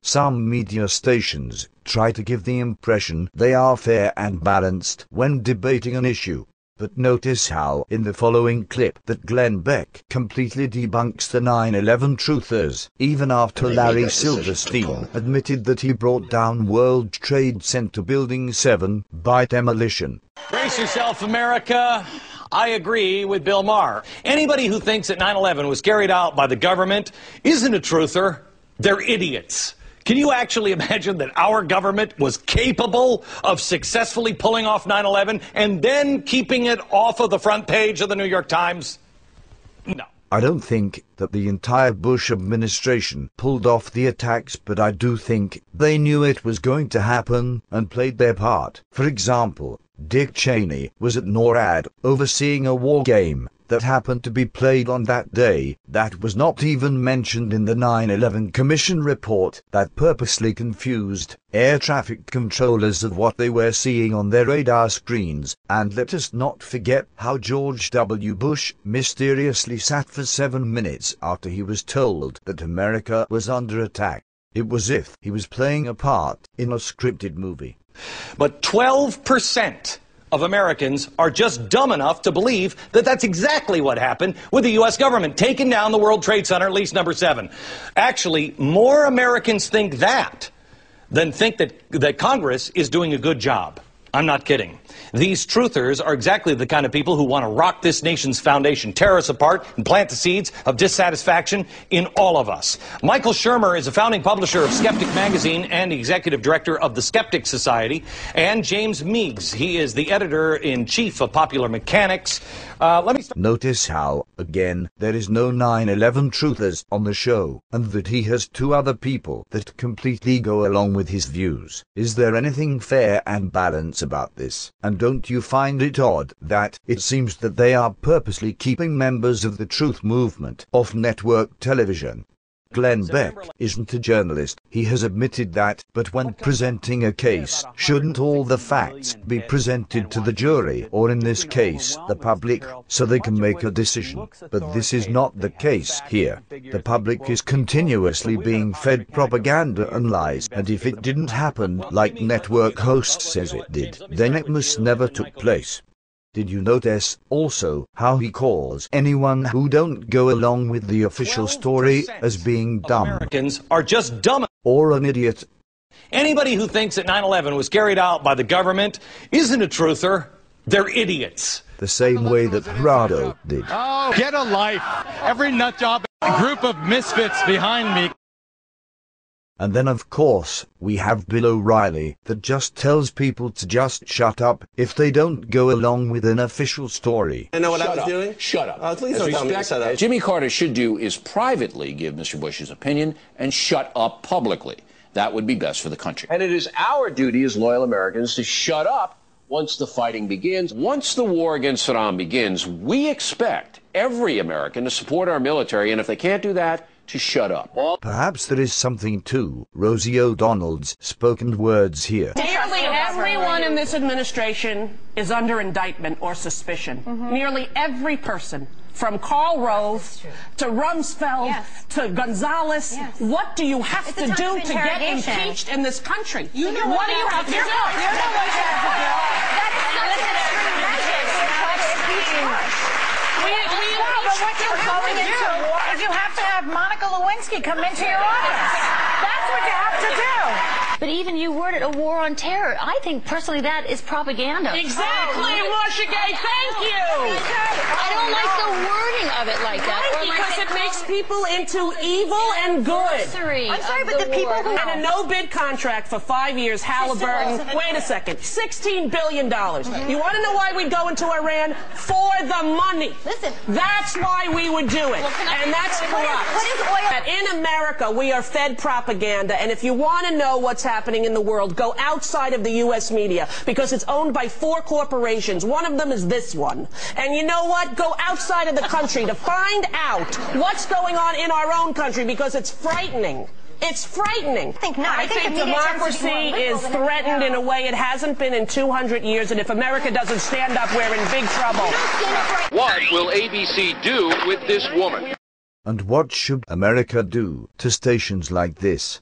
Some media stations try to give the impression they are fair and balanced when debating an issue. But notice how, in the following clip, that Glenn Beck completely debunks the 9/11 truthers, even after Larry Silverstein admitted that he brought down World Trade Center Building 7 by demolition. Brace yourself, America. I agree with Bill Maher. Anybody who thinks that 9/11 was carried out by the government isn't a truther. They're idiots. Can you actually imagine that our government was capable of successfully pulling off 9/11 and then keeping it off of the front page of the New York Times? No. I don't think that the entire Bush administration pulled off the attacks, but I do think they knew it was going to happen and played their part. For example, Dick Cheney was at NORAD overseeing a war game that happened to be played on that day that was not even mentioned in the 9/11 Commission report that purposely confused air traffic controllers of what they were seeing on their radar screens. And let us not forget how George W. Bush mysteriously sat for 7 minutes after he was told that America was under attack. It was as if he was playing a part in a scripted movie. But 12% of Americans are just dumb enough to believe that that's exactly what happened with the U.S. government taking down the World Trade Center, at least number 7. Actually, more Americans think that than think that Congress is doing a good job. I'm not kidding. These truthers are exactly the kind of people who want to rock this nation's foundation, tear us apart, and plant the seeds of dissatisfaction in all of us. Michael Shermer is a founding publisher of Skeptic Magazine and the executive director of the Skeptic Society. And James Meigs, he is the editor-in-chief of Popular Mechanics. Notice how, again, there is no 9/11 truthers on the show, and that he has 2 other people that completely go along with his views. Is there anything fair and balanced about this? And don't you find it odd that it seems that they are purposely keeping members of the truth movement off network television? Glenn Beck isn't a journalist, he has admitted that, but when presenting a case, shouldn't all the facts be presented to the jury, or in this case, the public, so they can make a decision? But this is not the case here. The public is continuously being fed propaganda and lies, and if it didn't happen like network host says it did, then it must never took place. Did you notice also how he calls anyone who don't go along with the official story as being dumb? Americans are just dumb. Or an idiot. Anybody who thinks that 9/11 was carried out by the government isn't a truther. They're idiots. The same way that Gerardo did. Oh, get a life. Every nutjob, a group of misfits behind me. And then of course, we have Bill O'Reilly that just tells people to just shut up if they don't go along with an official story. I know what I was doing? Shut up. Please don't tell me to shut up. Jimmy Carter should do is privately give Mr. Bush's opinion and shut up publicly. That would be best for the country. And it is our duty as loyal Americans to shut up once the fighting begins. Once the war against Saddam begins, we expect every American to support our military, and if they can't do that, to shut up. Perhaps there is something to Rosie O'Donnell's spoken words here. Nearly everyone in this administration is under indictment or suspicion. Nearly every person, from Karl Rove to Rumsfeld to Gonzalez. What do you have to do to get impeached in this country? What do you have to do? What you're going into is you have to have Monica Lewinsky come into your office. That's what you have to do. But even you worded a war on terror. I think personally that is propaganda. Exactly, Russiagate. Thank you. I don't like the wording of it like that. Right, because it makes people into evil and good. I'm sorry, but the people who... And a no-bid contract for 5 years, Halliburton. Wait a second. $16 billion. You want to know why we'd go into Iran? For the money. Listen. That's why we would do it. And that's corrupt. What is oil? In America, we are fed propaganda. And if you want to know what's happening in the world, go outside of the U.S. media, because it's owned by 4 corporations. One of them is this one. And you know what? Go outside of the country to find out what's going on in our own country, because it's frightening. It's frightening. I think democracy is threatened in a way it hasn't been in 200 years, and if America doesn't stand up, we're in big trouble. What will ABC do with this woman? And what should America do to stations like this?